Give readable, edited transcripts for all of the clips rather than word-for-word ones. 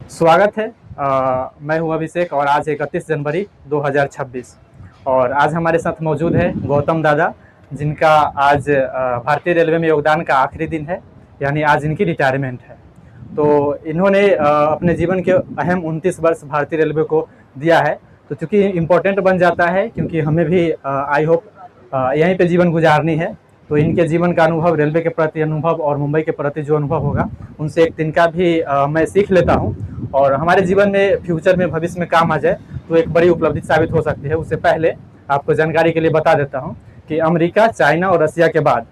स्वागत है। मैं हूं अभिषेक और आज 31 जनवरी 2026 और आज हमारे साथ मौजूद है गौतम दादा, जिनका आज भारतीय रेलवे में योगदान का आखिरी दिन है, यानी आज इनकी रिटायरमेंट है। तो इन्होंने अपने जीवन के अहम 29 वर्ष भारतीय रेलवे को दिया है। तो चूँकि इम्पोर्टेंट बन जाता है, क्योंकि हमें भी आई होप यहीं पे जीवन गुजारनी है, तो इनके जीवन का अनुभव, रेलवे के प्रति अनुभव और मुंबई के प्रति जो अनुभव होगा, उनसे एक दिन का भी मैं सीख लेता हूँ और हमारे जीवन में फ्यूचर में, भविष्य में काम आ जाए तो एक बड़ी उपलब्धि साबित हो सकती है। उससे पहले आपको जानकारी के लिए बता देता हूँ कि अमेरिका, चाइना और रसिया के बाद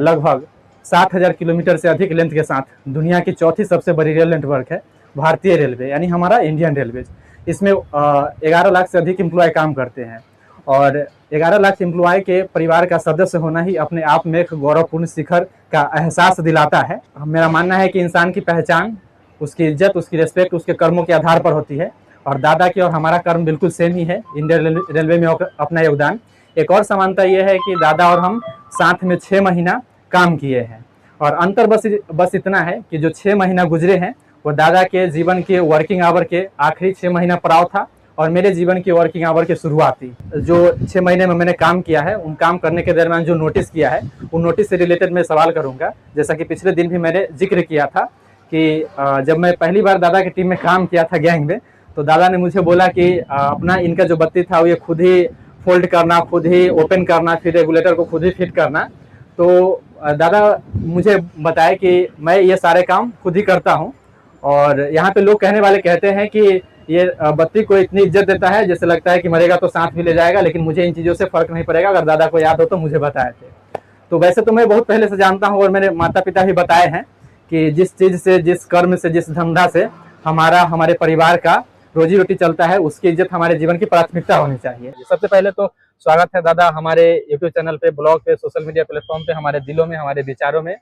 लगभग 7,000 किलोमीटर से अधिक लेंथ के साथ दुनिया की चौथी सबसे बड़ी रेल नेटवर्क है भारतीय रेलवे, यानी हमारा इंडियन रेलवे। इसमें 11 लाख से अधिक एम्प्लॉय काम करते हैं और 11 लाख एम्प्लॉय के परिवार का सदस्य होना ही अपने आप में एक गौरवपूर्ण शिखर का एहसास दिलाता है। मेरा मानना है कि इंसान की पहचान, उसकी इज्जत, उसकी रिस्पेक्ट उसके कर्मों के आधार पर होती है और दादा की और हमारा कर्म बिल्कुल सेम ही है, इंडियन रेलवे में अपना योगदान। एक और समानता यह है कि दादा और हम साथ में 6 महीना काम किए हैं और अंतर बस इतना है कि जो 6 महीना गुजरे हैं वो दादा के जीवन के वर्किंग आवर के आखिरी 6 महीना पड़ाव था और मेरे जीवन की वर्किंग आवर की शुरुआत थी। जो 6 महीने में मैंने काम किया है, उन काम करने के दरमियान जो नोटिस किया है, उन नोटिस से रिलेटेड मैं सवाल करूंगा। जैसा कि पिछले दिन भी मैंने जिक्र किया था कि जब मैं पहली बार दादा की टीम में काम किया था गैंग में, तो दादा ने मुझे बोला कि अपना इनका जो बत्ती था वो ये खुद ही फोल्ड करना, खुद ही ओपन करना, फिर रेगुलेटर को खुद ही फिट करना। तो दादा मुझे बताया कि मैं ये सारे काम खुद ही करता हूँ और यहाँ पे लोग कहने वाले कहते हैं कि ये बत्ती को इतनी इज्जत देता है जैसे लगता है कि मरेगा तो साथ भी ले जाएगा, लेकिन मुझे इन चीज़ों से फर्क नहीं पड़ेगा। अगर दादा को याद हो तो मुझे बताए थे। तो वैसे तो मैं बहुत पहले से जानता हूँ और मेरे माता पिता भी बताए हैं कि जिस चीज़ से, जिस कर्म से, जिस धंधा से हमारे परिवार का रोजी रोटी चलता है, उसकी इज्जत हमारे जीवन की प्राथमिकता होनी चाहिए। सबसे पहले तो स्वागत है दादा हमारे यूट्यूब चैनल पे, ब्लॉग पे, सोशल मीडिया प्लेटफॉर्म पे, हमारे दिलों में, हमारे विचारों में।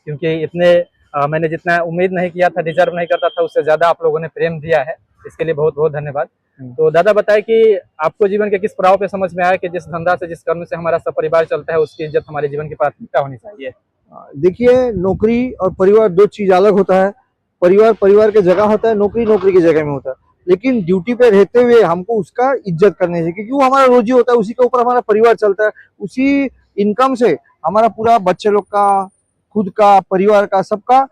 क्योंकि इतने मैंने जितना उम्मीद नहीं किया था, डिजर्व नहीं करता था, उससे ज़्यादा आप लोगों ने प्रेम दिया है, इसके लिए बहुत बहुत धन्यवाद। तो दादा बताए कि आपको जीवन के किस पड़ाव पे समझ में आया कि जिस धंधा से, जिस कर्म से हमारा सब परिवार चलता है, उसकी इज्जत हमारे जीवन की प्राथमिकता होनी चाहिए। देखिए, नौकरी और परिवार दो चीज अलग होता है। परिवार परिवार की जगह होता है, नौकरी नौकरी की जगह में होता है। लेकिन ड्यूटी पे रहते हुए हमको उसका इज्जत करनी चाहिए, क्योंकि वो हमारा रोजी होता है, उसी के ऊपर हमारा परिवार चलता है। उसी इनकम से हमारा पूरा बच्चे लोग का, खुद का, परिवार का, सबका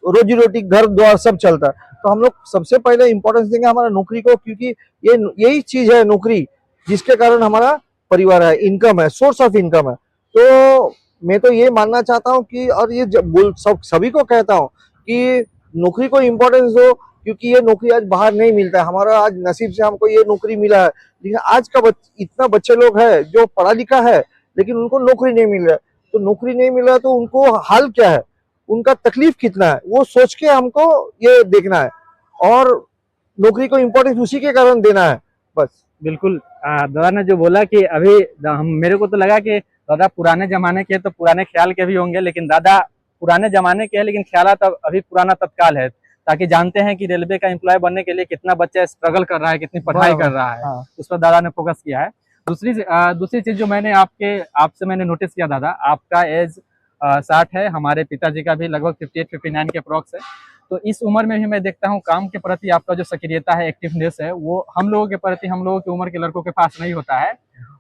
रोजी रोटी, घर द्वार सब चलता है। तो हम लोग सबसे पहले इंपॉर्टेंस देंगे हमारा नौकरी को, क्योंकि ये यही चीज है नौकरी, जिसके कारण हमारा परिवार है, इनकम है, सोर्स ऑफ इनकम है। तो मैं तो ये मानना चाहता हूँ कि, और ये सभी को कहता हूँ कि नौकरी को इम्पोर्टेंस दो, क्योंकि ये नौकरी आज बाहर नहीं मिलता है। हमारा आज नसीब से हमको ये नौकरी मिला है। लेकिन आज का इतना बच्चे लोग है जो पढ़ा लिखा है, लेकिन उनको नौकरी नहीं मिल रहा है। तो नौकरी नहीं मिल रहा तो उनको हाल क्या है, उनका तकलीफ कितना है, वो सोच के हमको ये देखना है और नौकरी को इम्पोर्टेंस उसी के कारण देना है, बस। बिल्कुल। दादा ने जो बोला कि अभी हम, मेरे को तो लगा कि दादा पुराने जमाने के, तो पुराने ख्याल के भी होंगे, लेकिन दादा पुराने जमाने के हैं, लेकिन ख्याल तब अभी पुराना तत्काल है, ताकि जानते हैं कि रेलवे का एम्प्लॉय बनने के लिए कितना बच्चा स्ट्रगल कर रहा है, कितनी पढ़ाई कर रहा है। हाँ। उस पर दादा ने फोकस किया है। दूसरी चीज जो मैंने आपसे मैंने नोटिस किया दादा, आपका एज 60 है, हमारे पिताजी का भी लगभग 58-59 के अप्रॉक्स है। तो इस उम्र में भी मैं देखता हूँ काम के प्रति आपका जो सक्रियता है, एक्टिवनेस है, वो हम लोगों के प्रति, हम लोगों की उम्र के लड़कों के पास नहीं होता है।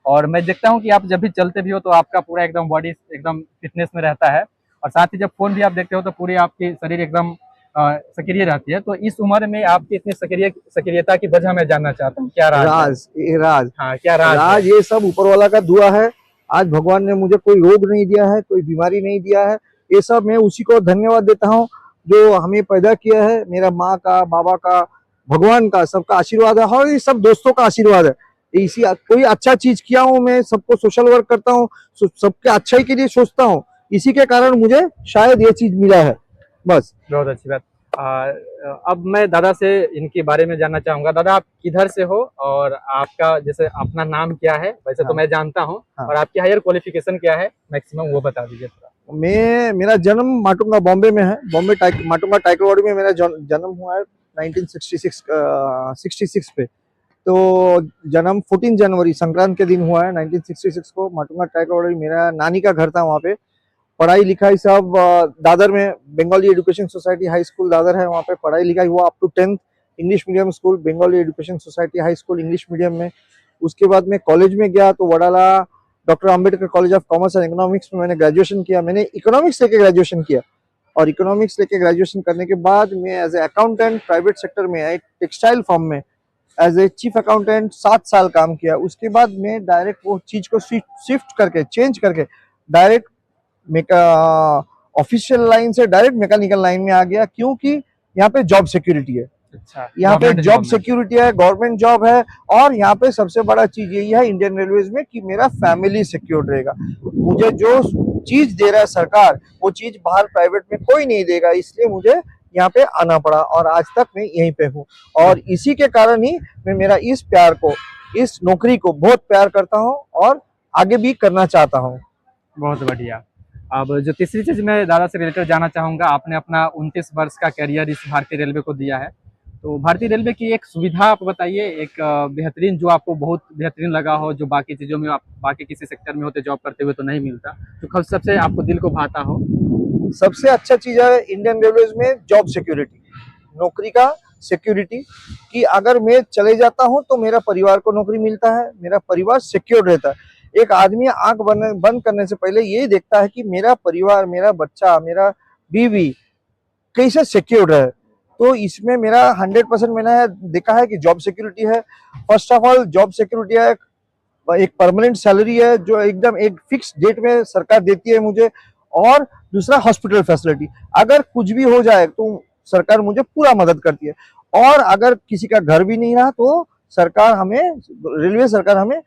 और मैं देखता हूँ कि आप जब भी चलते भी हो तो आपका पूरा एकदम बॉडी एकदम फिटनेस में रहता है और साथ ही जब फोन भी आप देखते हो तो पूरी आपकी शरीर एकदम सक्रिय रहती है। तो इस उम्र में आपकी इतनी सक्रियता की वजह मैं जानना चाहता हूँ, क्या राज है? ये राज, हाँ, क्या राज राज है? ये सब ऊपर वाला का दुआ है। आज भगवान ने मुझे कोई रोग नहीं दिया है, कोई बीमारी नहीं दिया है। ये सब मैं उसी को धन्यवाद देता हूँ जो हमें पैदा किया है। मेरा माँ का, बाबा का, भगवान का, सबका आशीर्वाद है और ये सब दोस्तों का आशीर्वाद है। इसी कोई अच्छा चीज किया हूँ, मैं सबको सोशल वर्क करता हूँ, सबके अच्छाई के लिए सोचता हूँ, इसी के कारण मुझे शायद ये चीज मिला है, बस। बहुत अच्छी बात। अब मैं दादा से इनके बारे में जानना चाहूंगा। दादा, आप किधर से हो और आपका जैसे अपना नाम क्या है? वैसे तो हाँ। मैं जानता हूँ। हाँ। और आपकी हायर क्वालिफिकेशन क्या है मैक्सिमम, वो बता दीजिए थोड़ा। मेरा जन्म माटुंगा बॉम्बे में है। माटुंगा टाइकरवाड़ी में मेरा जन्म हुआ है 1966 पे। तो जन्म 14 जनवरी संक्रांत के दिन हुआ है 1966 को। माटुंगा टाइकरवाड़ी मेरा नानी का घर था वहाँ पे। पढ़ाई लिखाई सब दादर में Bengali education society high school Dadar है, वहाँ पे पढ़ाई लिखाई हुआ up to 10th English medium school Bengali education society high school English medium में। उसके बाद मैं कॉलेज में गया तो Wadala doctor Ambedkar college of commerce and economics में मैंने ग्रेजुएशन किया। मैंने इकोनॉमिक्स लेके ग्रेजुएशन किया और इकोनॉमिक्स लेके ग्रेजुएशन करने के बाद मैं as a accountant private sector में एक टेक्सटाइल फर्म में एज ए चीफ अकाउंटेंट 7 साल काम किया। उसके बाद मैं डायरेक्ट वो चीज को शिफ्ट करके चेंज करके डायरेक्ट ऑफिशियल लाइन से डायरेक्ट मैकेनिकल लाइन में आ गया, क्योंकि यहाँ पे जॉब सिक्योरिटी है। अच्छा, यहाँ पे गवर्नमेंट जॉब में। सिक्योरिटी है, गवर्नमेंट जॉब है। और यहाँ पे सबसे बड़ा चीज यही है इंडियन रेलवेज में कि मेरा फैमिली सिक्योर रहेगा। मुझे जो चीज दे रहा है सरकार वो चीज बाहर प्राइवेट में कोई नहीं देगा, इसलिए मुझे यहाँ पे आना पड़ा और आज तक मैं यहीं पे हूँ। और इसी के कारण ही मैं मेरा इस प्यार को, इस नौकरी को बहुत प्यार करता हूँ और आगे भी करना चाहता हूँ। बहुत बढ़िया। अब जो तीसरी चीज मैं दादा से रिलेटेड जानना चाहूंगा, आपने अपना 29 वर्ष का करियर इस भारतीय रेलवे को दिया है, तो भारतीय रेलवे की एक सुविधा आप बताइए, एक बेहतरीन जो आपको बहुत बेहतरीन लगा हो, जो बाकी चीजों में आप बाकी किसी सेक्टर में होते जॉब करते हुए तो नहीं मिलता, जो सबसे आपको दिल को भाता हो। सबसे अच्छा चीज है इंडियन रेलवेज में जॉब सिक्योरिटी, नौकरी का सिक्योरिटी, कि अगर मैं चले जाता हूं तो मेरा परिवार को नौकरी मिलता है, मेरा परिवार सिक्योर रहता है। एक आदमी आंख बंद करने से पहले यही देखता है कि मेरा परिवार, मेरा बच्चा, मेरा बीवी कैसे सिक्योर रहे। तो इसमें मेरा 100% मैंने देखा है कि जॉब सिक्योरिटी है। First of all job security है, एक परमानेंट सैलरी है जो एकदम एक फिक्स डेट में सरकार देती है मुझे। और दूसरा हॉस्पिटल फैसिलिटी, अगर कुछ भी हो जाए तो सरकार मुझे पूरा मदद करती है। और अगर किसी का घर भी नहीं रहा तो सरकार हमें, रेलवे सरकार हमें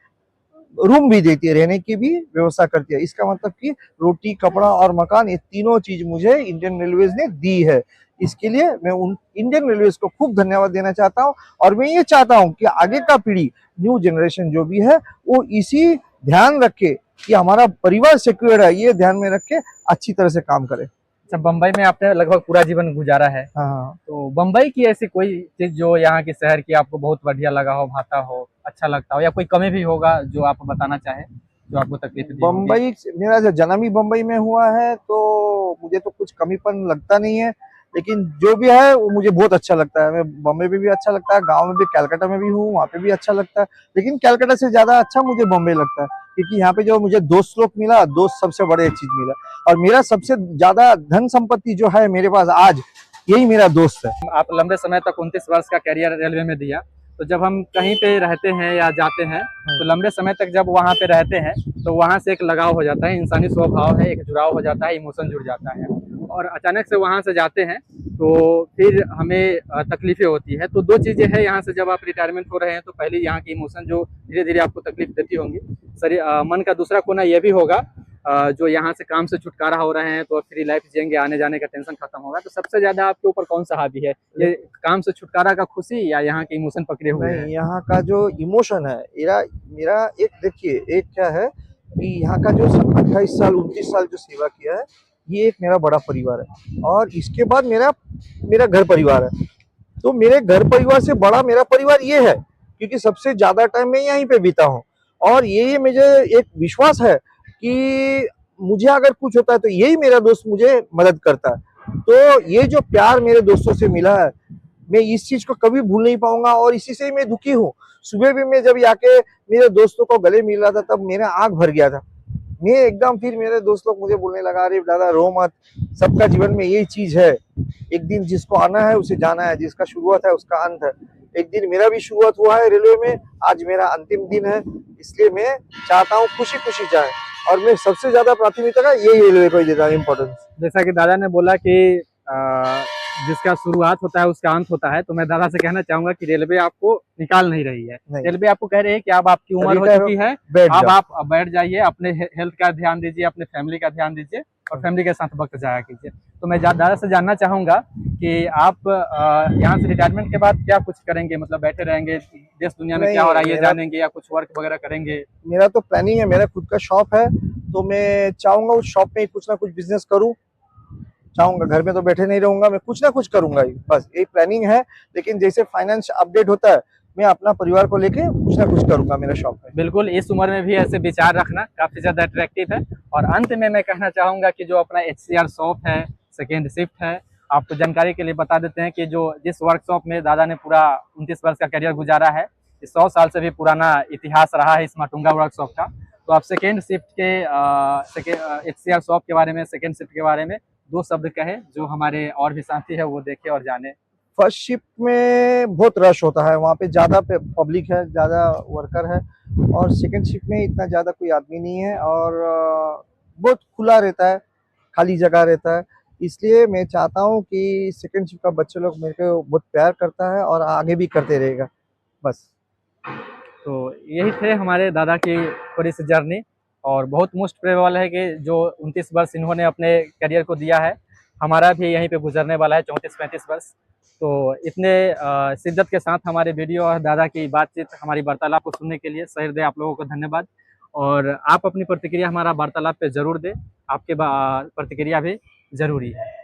रूम भी देती है, रहने की भी व्यवस्था करती है। इसका मतलब कि रोटी, कपड़ा और मकान, ये तीनों चीज मुझे इंडियन रेलवेज ने दी है। इसके लिए मैं उन इंडियन रेलवेज को खूब धन्यवाद देना चाहता हूँ। और मैं ये चाहता हूँ कि आगे का पीढ़ी, न्यू जनरेशन जो भी है, वो इसी ध्यान रखे कि हमारा परिवार सिक्योर है, ये ध्यान में रख के अच्छी तरह से काम करे। अच्छा, बम्बई में आपने लगभग पूरा जीवन गुजारा है, हाँ, तो बम्बई की ऐसी कोई चीज जो यहाँ के शहर की आपको बहुत बढ़िया लगा हो, भाता हो, अच्छा लगता हो, या कोई कमी भी होगा जो आप बताना चाहें, जो आपको तकलीफ दी होगी? बम्बई मेरा जो जन्म ही बम्बई में हुआ है तो मुझे तो कुछ कमीपन लगता नहीं है, लेकिन जो भी है वो मुझे बहुत अच्छा लगता है। मैं बम्बई में भी अच्छा लगता है, गांव में भी, कलकत्ता में भी हूँ, वहाँ पे भी अच्छा लगता है। लेकिन कलकत्ता से ज्यादा अच्छा मुझे बम्बई लगता है, क्योंकि यहाँ पे जो मुझे दोस्त लोग मिला, दोस्त सबसे बड़े चीज मिला। और मेरा सबसे ज्यादा धन संपत्ति जो है मेरे पास आज, यही मेरा दोस्त है। आप लंबे समय तक 29 वर्ष का करियर रेलवे में दिया, तो जब हम कहीं पे रहते हैं या जाते हैं तो लंबे समय तक जब वहाँ पे रहते हैं तो वहाँ से एक लगाव हो जाता है, इंसानी स्वभाव है, एक जुड़ाव हो जाता है, इमोशन जुड़ जाता है। और अचानक से वहाँ से जाते हैं तो फिर हमें तकलीफें होती है। तो दो चीज़ें हैं यहाँ से, जब आप रिटायरमेंट हो रहे हैं तो पहले यहाँ की इमोशन जो धीरे धीरे आपको तकलीफ देती होंगी, मन का दूसरा कोना ये भी होगा, जो यहाँ से काम से छुटकारा हो रहे हैं तो फ्री लाइफ जिएंगे, आने जाने का टेंशन खत्म होगा। तो सबसे ज्यादा आपके ऊपर कौन सा हावी है, ये काम से छुटकारा का खुशी या यहाँ के इमोशन पकड़े हुए हैं? नहीं, यहाँ का जो इमोशन है, मेरा एक, देखिए एक क्या है कि यहाँ का जो 28 साल 29 साल जो सेवा किया है, ये एक मेरा बड़ा परिवार है। और इसके बाद मेरा घर परिवार है। तो मेरे घर परिवार से बड़ा मेरा परिवार ये है, क्योंकि सबसे ज्यादा टाइम मैं यहीं पे बीता हूँ। और ये मुझे एक विश्वास है कि मुझे अगर कुछ होता है तो यही मेरा दोस्त मुझे मदद करता है। तो ये जो प्यार मेरे दोस्तों से मिला है, मैं इस चीज को कभी भूल नहीं पाऊंगा। और इसी से मैं दुखी हूँ। सुबह भी मैं जब आके मेरे दोस्तों को गले मिल रहा था तब मेरा आंख भर गया था। मैं एकदम, फिर मेरे दोस्त लोग मुझे बोलने लगा, अरे दादा रो मत, सबका जीवन में यही चीज है, एक दिन जिसको आना है उसे जाना है, जिसका शुरुआत है उसका अंत है। एक दिन मेरा भी शुरुआत हुआ है रेलवे में, आज मेरा अंतिम दिन है। इसलिए मैं चाहता हूँ खुशी खुशी जाए, और मैं सबसे ज्यादा प्राथमिकता का यही रेलवे को ही देता हूँ इम्पोर्टेंस। जैसा कि दादा ने बोला कि जिसका शुरुआत होता है उसका अंत होता है, तो मैं दादा से कहना चाहूंगा कि रेलवे आपको निकाल नहीं रही है। रेलवे आपको कह रही है कि अब आपकी उम्र हो चुकी है, अब आप बैठ जाइए, अपने हेल्थ का ध्यान दीजिए, अपने फैमिली का ध्यान दीजिए और फैमिली के साथ वक्त जाया कीजिए। तो मैं दादा से जानना चाहूंगा कि आप यहाँ से रिटायरमेंट के बाद क्या कुछ करेंगे, मतलब बैठे रहेंगे, देश दुनिया में क्या हो रहा है ये जानेंगे, या कुछ वर्क वगैरह करेंगे? मेरा तो प्लानिंग है, मेरा खुद का शॉप है, तो मैं चाहूंगा उस शॉप में कुछ ना कुछ बिजनेस करूं। चाहूंगा घर में तो बैठे नहीं रहूंगा, मैं कुछ ना कुछ करूंगा ही, बस यही प्लानिंग है। लेकिन जैसे फाइनेंस अपडेट होता है मैं अपना परिवार को लेके कुछ ना कुछ करूंगा मेरा शौक है। बिल्कुल, इस उम्र में भी ऐसे विचार रखना काफ़ी ज़्यादा अट्रैक्टिव है। और अंत में मैं कहना चाहूँगा कि जो अपना HCR शॉप है, सेकेंड शिफ्ट है, आपको जानकारी के लिए बता देते हैं कि जिस वर्कशॉप में दादा ने पूरा 29 वर्ष का करियर गुजारा है, 100 साल से भी पुराना इतिहास रहा है इस माटुंगा वर्कशॉप का। तो आप सेकेंड शिफ्ट के HCR शॉप के बारे में, सेकेंड शिफ्ट के बारे में 2 शब्द कहें, जो हमारे और भी साथी है वो देखे और जाने। फर्स्ट शिफ्ट में बहुत रश होता है, वहाँ पे ज़्यादा पब्लिक है, ज़्यादा वर्कर है, और सेकंड शिफ्ट में इतना ज़्यादा कोई आदमी नहीं है, और बहुत खुला रहता है, खाली जगह रहता है। इसलिए मैं चाहता हूँ कि सेकंड शिफ्ट का बच्चे लोग मेरे को बहुत प्यार करता है और आगे भी करते रहेगा, बस। तो यही थे हमारे दादा की थोड़ी सी जर्नी, और बहुत मोस्ट प्रोबेबल है कि जो 29 वर्ष इन्होंने अपने करियर को दिया है, हमारा भी यहीं पे गुजरने वाला है 34-35 वर्ष। तो इतने शिद्दत के साथ हमारे वीडियो और दादा की बातचीत, हमारी वार्तालाप को सुनने के लिए सहृदय आप लोगों को धन्यवाद। और आप अपनी प्रतिक्रिया हमारा वार्तालाप पे ज़रूर दें, आपके प्रतिक्रिया भी ज़रूरी है।